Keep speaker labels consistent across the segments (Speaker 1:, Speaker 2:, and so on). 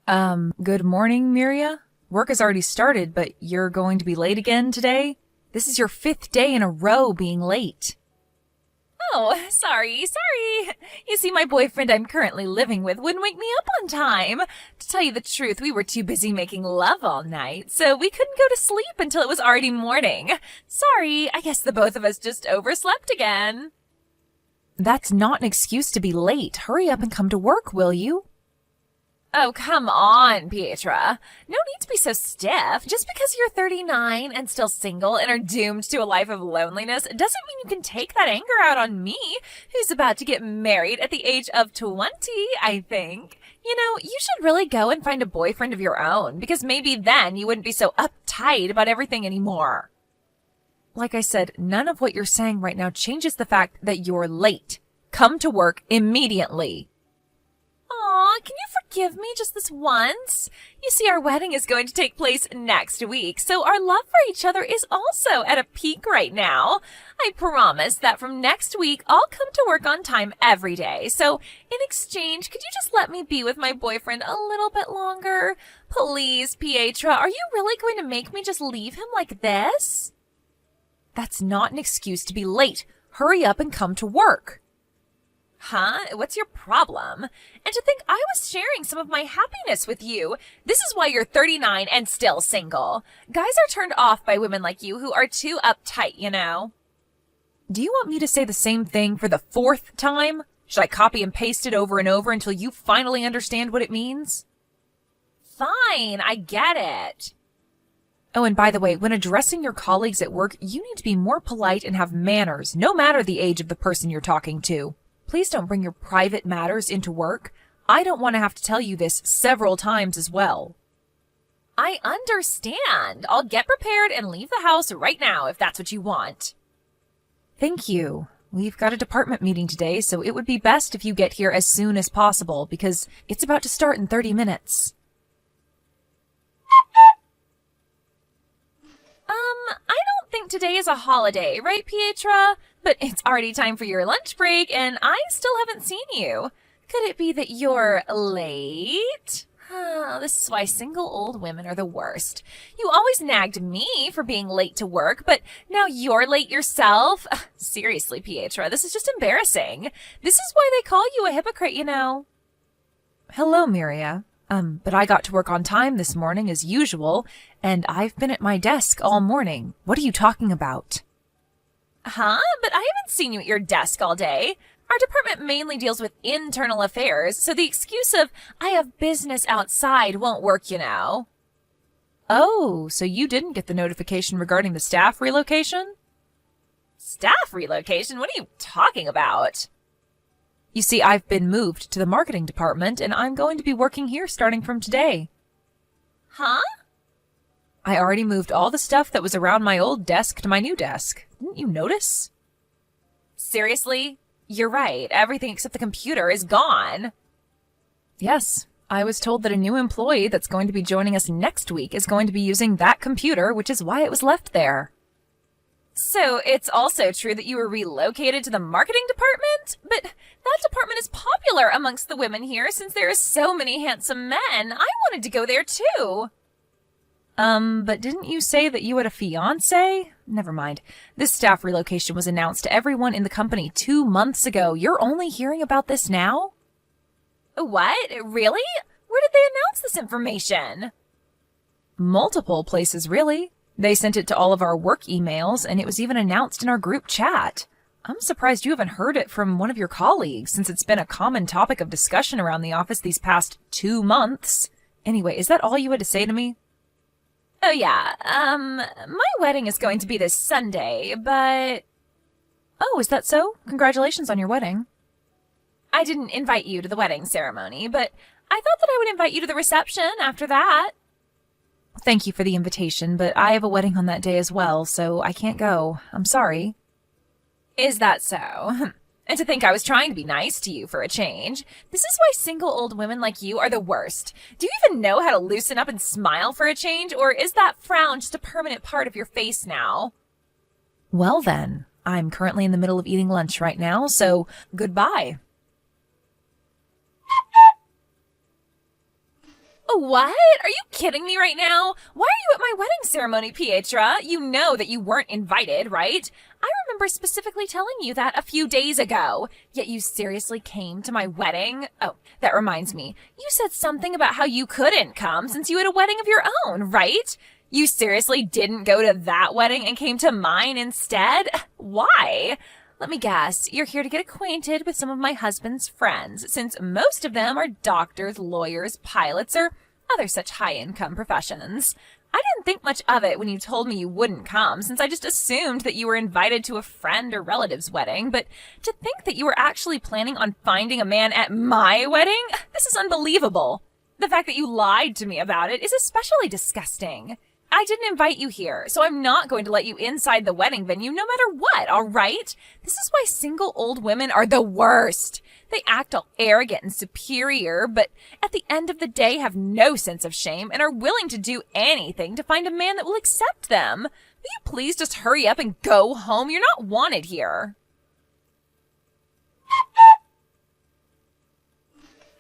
Speaker 1: Good morning, Miria. Work has already started, but you're going to be late again today? This is your 5th day in a row being late.
Speaker 2: Oh, sorry. You see, my boyfriend I'm currently living with wouldn't wake me up on time. To tell you the truth, we were too busy making love all night, so we couldn't go to sleep until it was already morning. Sorry, I guess the both of us just overslept again.
Speaker 1: That's not an excuse to be late. Hurry up and come to work, will you?
Speaker 2: Oh, come on, Pietra. No need to be so stiff. Just because you're 39 and still single and are doomed to a life of loneliness doesn't mean you can take that anger out on me, who's about to get married at the age of 20, I think. You know, you should really go and find a boyfriend of your own, because maybe then you wouldn't be so uptight about everything anymore.
Speaker 1: Like I said, none of what you're saying right now changes the fact that you're late. Come to work immediately.
Speaker 2: Aw, can you forgive me just this once? You see, our wedding is going to take place next week, so our love for each other is also at a peak right now. I promise that from next week, I'll come to work on time every day. So, in exchange, could you just let me be with my boyfriend a little bit longer? Please, Pietra, are you really going to make me just leave him like this?
Speaker 1: That's not an excuse to be late. Hurry up and come to work.
Speaker 2: Huh? What's your problem? And to think I was sharing some of my happiness with you. This is why you're 39 and still single. Guys are turned off by women like you who are too uptight, you know.
Speaker 1: Do you want me to say the same thing for the 4th time? Should I copy and paste it over and over until you finally understand what it means?
Speaker 2: Fine, I get it.
Speaker 1: Oh, and by the way, when addressing your colleagues at work, you need to be more polite and have manners, no matter the age of the person you're talking to. Please don't bring your private matters into work. I don't want to have to tell you this several times as well.
Speaker 2: I understand. I'll get prepared and leave the house right now if that's what you want.
Speaker 1: Thank you. We've got a department meeting today, so it would be best if you get here as soon as possible because it's about to start in 30 minutes.
Speaker 2: I don't think today is a holiday, right, Pietra? But it's already time for your lunch break, and I still haven't seen you. Could it be that you're late? This is why single old women are the worst. You always nagged me for being late to work, but now you're late yourself? Seriously, Pietra, this is just embarrassing. This is why they call you a hypocrite, you know.
Speaker 1: Hello, Miria. But I got to work on time this morning as usual, and I've been at my desk all morning. What are you talking about?
Speaker 2: Huh? But I haven't seen you at your desk all day. Our department mainly deals with internal affairs, so the excuse of, I have business outside won't work, you know.
Speaker 1: Oh, so you didn't get the notification regarding the staff relocation?
Speaker 2: Staff relocation? What are you talking about?
Speaker 1: You see, I've been moved to the marketing department, and I'm going to be working here starting from today.
Speaker 2: Huh?
Speaker 1: I already moved all the stuff that was around my old desk to my new desk. Didn't you notice?
Speaker 2: Seriously? You're right. Everything except the computer is gone.
Speaker 1: Yes. I was told that a new employee that's going to be joining us next week is going to be using that computer, which is why it was left there.
Speaker 2: So it's also true that you were relocated to the marketing department? But that department is popular amongst the women here since there are so many handsome men. I wanted to go there too.
Speaker 1: But didn't you say that you had a fiancé? Never mind. This staff relocation was announced to everyone in the company 2 months ago. You're only hearing about this now?
Speaker 2: What? Really? Where did they announce this information?
Speaker 1: Multiple places, really. They sent it to all of our work emails, and it was even announced in our group chat. I'm surprised you haven't heard it from one of your colleagues, since it's been a common topic of discussion around the office these past 2 months. Anyway, is that all you had to say to me?
Speaker 2: Oh, yeah. My wedding is going to be this Sunday, but...
Speaker 1: Oh, is that so? Congratulations on your wedding.
Speaker 2: I didn't invite you to the wedding ceremony, but I thought that I would invite you to the reception after that.
Speaker 1: Thank you for the invitation, but I have a wedding on that day as well, so I can't go. I'm sorry.
Speaker 2: Is that so? And to think I was trying to be nice to you for a change. This is why single old women like you are the worst. Do you even know how to loosen up and smile for a change, or is that frown just a permanent part of your face now?
Speaker 1: Well then, I'm currently in the middle of eating lunch right now, so goodbye.
Speaker 2: What? Are you kidding me right now? Why are you at my wedding ceremony, Pietra? You know that you weren't invited, right? I remember specifically telling you that a few days ago. Yet you seriously came to my wedding? Oh, that reminds me. You said something about how you couldn't come since you had a wedding of your own, right? You seriously didn't go to that wedding and came to mine instead? Why? Let me guess, you're here to get acquainted with some of my husband's friends, since most of them are doctors, lawyers, pilots, or other such high-income professions. I didn't think much of it when you told me you wouldn't come, since I just assumed that you were invited to a friend or relative's wedding, but to think that you were actually planning on finding a man at my wedding? This is unbelievable. The fact that you lied to me about it is especially disgusting. I didn't invite you here, so I'm not going to let you inside the wedding venue no matter what, all right? This is why single old women are the worst. They act all arrogant and superior, but at the end of the day have no sense of shame and are willing to do anything to find a man that will accept them. Will you please just hurry up and go home? You're not wanted here.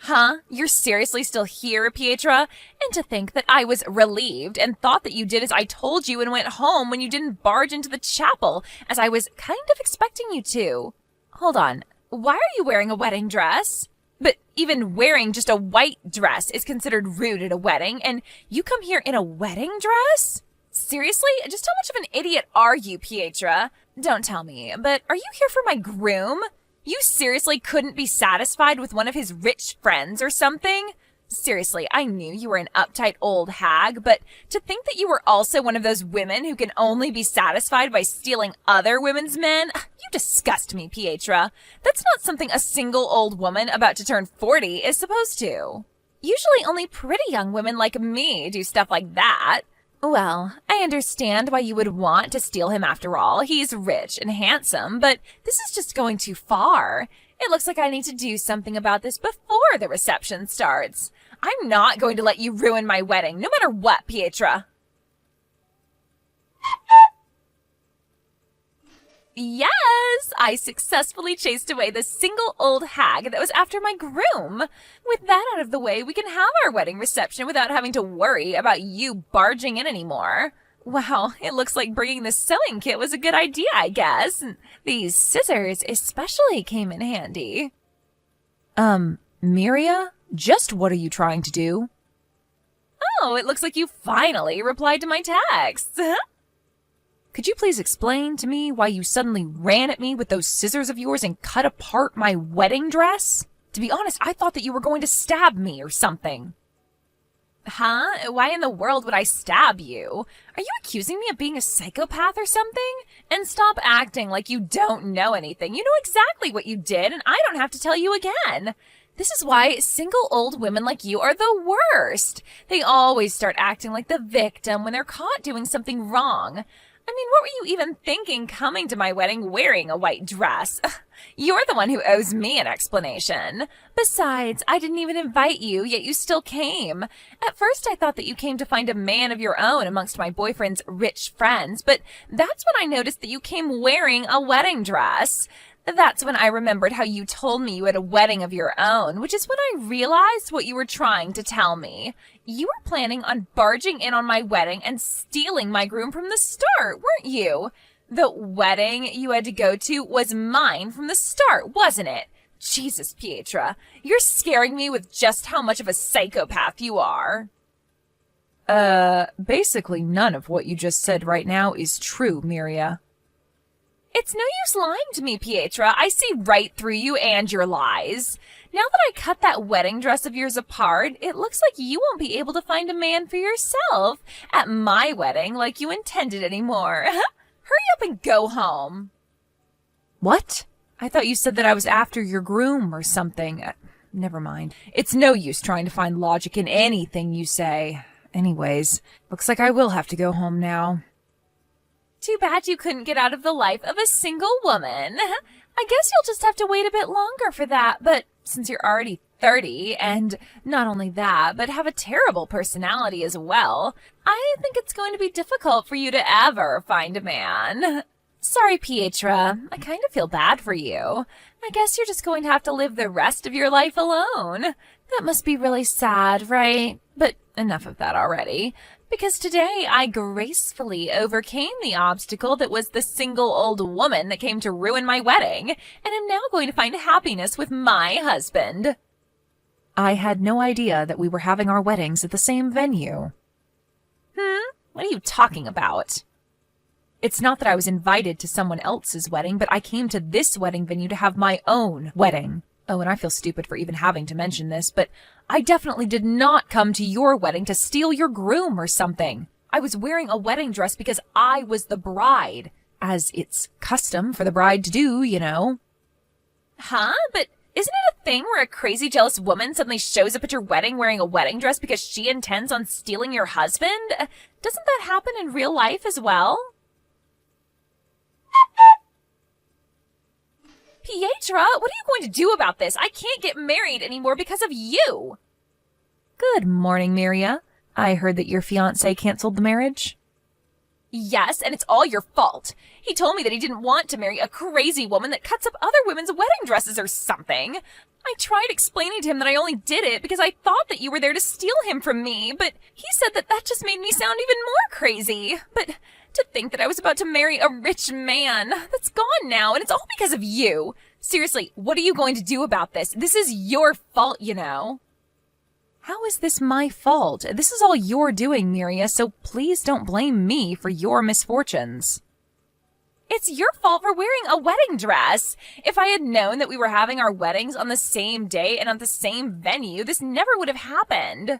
Speaker 2: Huh? You're seriously still here, Pietra? And to think that I was relieved and thought that you did as I told you and went home when you didn't barge into the chapel, as I was kind of expecting you to. Hold on. Why are you wearing a wedding dress? But even wearing just a white dress is considered rude at a wedding, and you come here in a wedding dress? Seriously? Just how much of an idiot are you, Pietra? Don't tell me, but are you here for my groom? You seriously couldn't be satisfied with one of his rich friends or something? Seriously, I knew you were an uptight old hag, but to think that you were also one of those women who can only be satisfied by stealing other women's men, you disgust me, Pietra. That's not something a single old woman about to turn 40 is supposed to. Usually only pretty young women like me do stuff like that. Well, I understand why you would want to steal him after all. He's rich and handsome, but this is just going too far. It looks like I need to do something about this before the reception starts. I'm not going to let you ruin my wedding, no matter what, Pietra. Yes, I successfully chased away the single old hag that was after my groom. With that out of the way, we can have our wedding reception without having to worry about you barging in anymore. Wow, it looks like bringing the sewing kit was a good idea, I guess. These scissors especially came in handy.
Speaker 1: Miria? Just what are you trying to do?
Speaker 2: Oh, it looks like you finally replied to my text.
Speaker 1: Could you please explain to me why you suddenly ran at me with those scissors of yours and cut apart my wedding dress? To be honest, I thought that you were going to stab me or something.
Speaker 2: Huh? Why in the world would I stab you? Are you accusing me of being a psychopath or something? And stop acting like you don't know anything. You know exactly what you did, and I don't have to tell you again. This is why single old women like you are the worst. They always start acting like the victim when they're caught doing something wrong. I mean, what were you even thinking coming to my wedding wearing a white dress? You're the one who owes me an explanation. Besides, I didn't even invite you, yet you still came. At first, I thought that you came to find a man of your own amongst my boyfriend's rich friends, but that's when I noticed that you came wearing a wedding dress. That's when I remembered how you told me you had a wedding of your own, which is when I realized what you were trying to tell me. You were planning on barging in on my wedding and stealing my groom from the start, weren't you? The wedding you had to go to was mine from the start, wasn't it? Jesus, Pietra, you're scaring me with just how much of a psychopath you are.
Speaker 1: Basically none of what you just said right now is true, Miria.
Speaker 2: It's no use lying to me, Pietra. I see right through you and your lies. Now that I cut that wedding dress of yours apart, it looks like you won't be able to find a man for yourself at my wedding like you intended anymore. Hurry up and go home.
Speaker 1: What? I thought you said that I was after your groom or something. Never mind. It's no use trying to find logic in anything you say. Anyways, looks like I will have to go home now.
Speaker 2: Too bad you couldn't get out of the life of a single woman. I guess you'll just have to wait a bit longer for that, but since you're already 30, and not only that, but have a terrible personality as well, I think it's going to be difficult for you to ever find a man. Sorry, Pietra. I kind of feel bad for you. I guess you're just going to have to live the rest of your life alone. That must be really sad, right? But enough of that already. Because today I gracefully overcame the obstacle that was the single old woman that came to ruin my wedding, and am now going to find happiness with my husband.
Speaker 1: I had no idea that we were having our weddings at the same venue.
Speaker 2: What are you talking about?
Speaker 1: It's not that I was invited to someone else's wedding, but I came to this wedding venue to have my own wedding. Oh, and I feel stupid for even having to mention this, but I definitely did not come to your wedding to steal your groom or something. I was wearing a wedding dress because I was the bride, as it's custom for the bride to do, you know.
Speaker 2: Huh? But isn't it a thing where a crazy jealous woman suddenly shows up at your wedding wearing a wedding dress because she intends on stealing your husband? Doesn't that happen in real life as well? Pietra, what are you going to do about this? I can't get married anymore because of you.
Speaker 1: Good morning, Miria. I heard that your fiancé canceled the marriage.
Speaker 2: Yes, and it's all your fault. He told me that he didn't want to marry a crazy woman that cuts up other women's wedding dresses or something. I tried explaining to him that I only did it because I thought that you were there to steal him from me, but he said that that just made me sound even more crazy. But to think that I was about to marry a rich man, that's gone now, and it's all because of you. Seriously, what are you going to do about this? This is your fault, you know.
Speaker 1: How is this my fault? This is all you're doing, Miria, so please don't blame me for your misfortunes.
Speaker 2: It's your fault for wearing a wedding dress. If I had known that we were having our weddings on the same day and at the same venue, this never would have happened.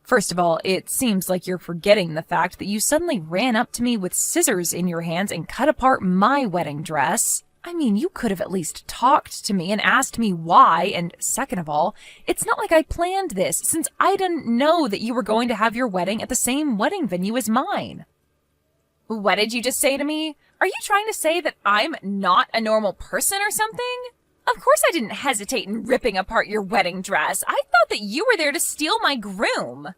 Speaker 1: First of all, it seems like you're forgetting the fact that you suddenly ran up to me with scissors in your hands and cut apart my wedding dress. I mean, you could have at least talked to me and asked me why, and second of all, it's not like I planned this, since I didn't know that you were going to have your wedding at the same wedding venue as mine.
Speaker 2: What did you just say to me? Are you trying to say that I'm not a normal person or something? Of course I didn't hesitate in ripping apart your wedding dress. I thought that you were there to steal my groom.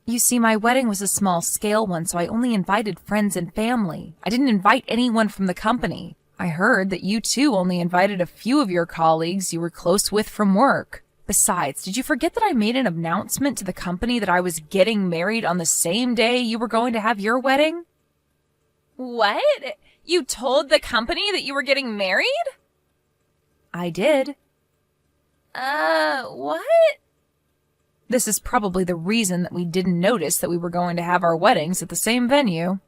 Speaker 1: You see, my wedding was a small-scale one, so I only invited friends and family. I didn't invite anyone from the company. I heard that you too only invited a few of your colleagues you were close with from work. Besides, did you forget that I made an announcement to the company that I was getting married on the same day you were going to have your wedding?
Speaker 2: What? You told the company that you were getting married?
Speaker 1: I did.
Speaker 2: What?
Speaker 1: This is probably the reason that we didn't notice that we were going to have our weddings at the same venue.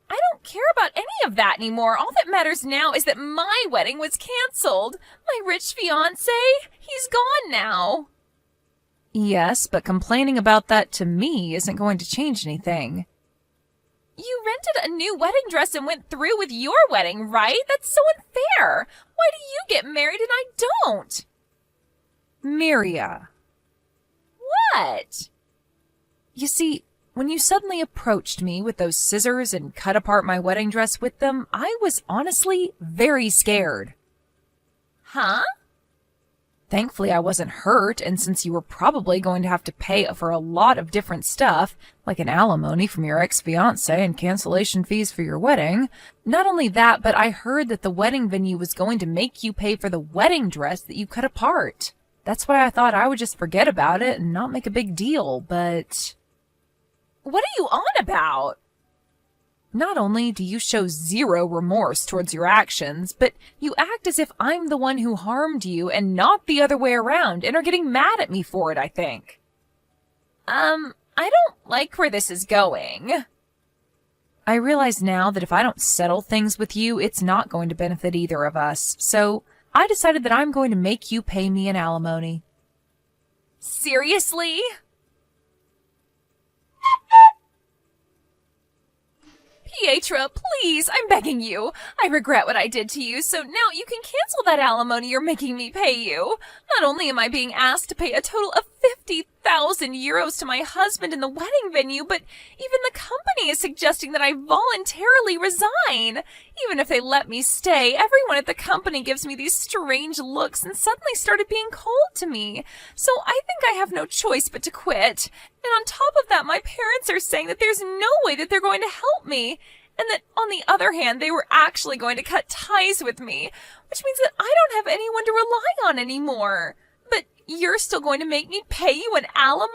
Speaker 2: I don't care about any of that anymore. All that matters now is that my wedding was canceled. My rich fiancé, he's gone now.
Speaker 1: Yes, but complaining about that to me isn't going to change anything.
Speaker 2: You rented a new wedding dress and went through with your wedding, right? That's so unfair. Why do you get married and I don't?
Speaker 1: Miria.
Speaker 2: What?
Speaker 1: You see, when you suddenly approached me with those scissors and cut apart my wedding dress with them, I was honestly very scared.
Speaker 2: Huh?
Speaker 1: Thankfully, I wasn't hurt, and since you were probably going to have to pay for a lot of different stuff, like an alimony from your ex-fiancé and cancellation fees for your wedding, not only that, but I heard that the wedding venue was going to make you pay for the wedding dress that you cut apart. That's why I thought I would just forget about it and not make a big deal, but...
Speaker 2: What are you on about?
Speaker 1: Not only do you show zero remorse towards your actions, but you act as if I'm the one who harmed you and not the other way around, and are getting mad at me for it, I think.
Speaker 2: I don't like where this is going.
Speaker 1: I realize now that if I don't settle things with you, it's not going to benefit either of us, so I decided that I'm going to make you pay me an alimony.
Speaker 2: Seriously? Pietra, please, I'm begging you. I regret what I did to you, so now you can cancel that alimony you're making me pay you. Not only am I being asked to pay a total of 50,000 euros to my husband in the wedding venue, but even the company is suggesting that I voluntarily resign. Even if they let me stay, everyone at the company gives me these strange looks and suddenly started being cold to me. So I think I have no choice but to quit. And on top of that, my parents are saying that there's no way that they're going to help me. And that, on the other hand, they were actually going to cut ties with me, which means that I don't have anyone to rely on anymore. But you're still going to make me pay you an alimony?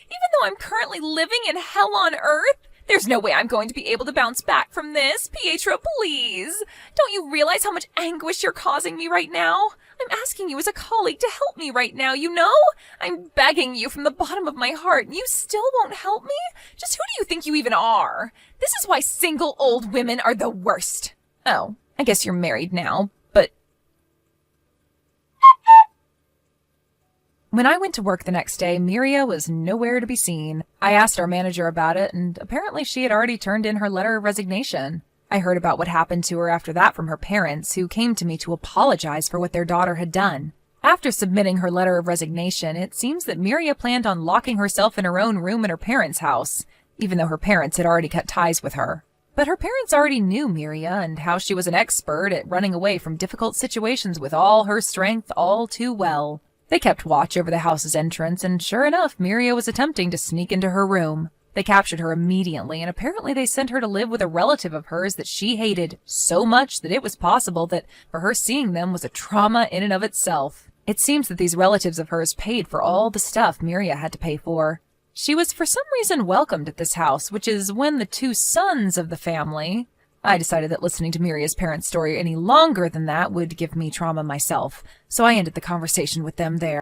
Speaker 2: Even though I'm currently living in hell on earth? There's no way I'm going to be able to bounce back from this. Pietro, please. Don't you realize how much anguish you're causing me right now? I'm asking you as a colleague to help me right now, you know? I'm begging you from the bottom of my heart, and you still won't help me? Just who do you think you even are? This is why single old women are the worst. Oh, I guess you're married now, but... When I went to work the next day, Miria was nowhere to be seen. I asked our manager about it, and apparently she had already turned in her letter of resignation. I heard about what happened to her after that from her parents, who came to me to apologize for what their daughter had done. After submitting her letter of resignation, it seems that Miria planned on locking herself in her own room in her parents' house, even though her parents had already cut ties with her. But her parents already knew Miria and how she was an expert at running away from difficult situations with all her strength all too well. They kept watch over the house's entrance, and sure enough, Miria was attempting to sneak into her room. They captured her immediately, and apparently they sent her to live with a relative of hers that she hated so much that it was possible that for her seeing them was a trauma in and of itself. It seems that these relatives of hers paid for all the stuff Miria had to pay for. She was for some reason welcomed at this house, which is when the two sons of the family... I decided that listening to Miria's parents' story any longer than that would give me trauma myself, so I ended the conversation with them there.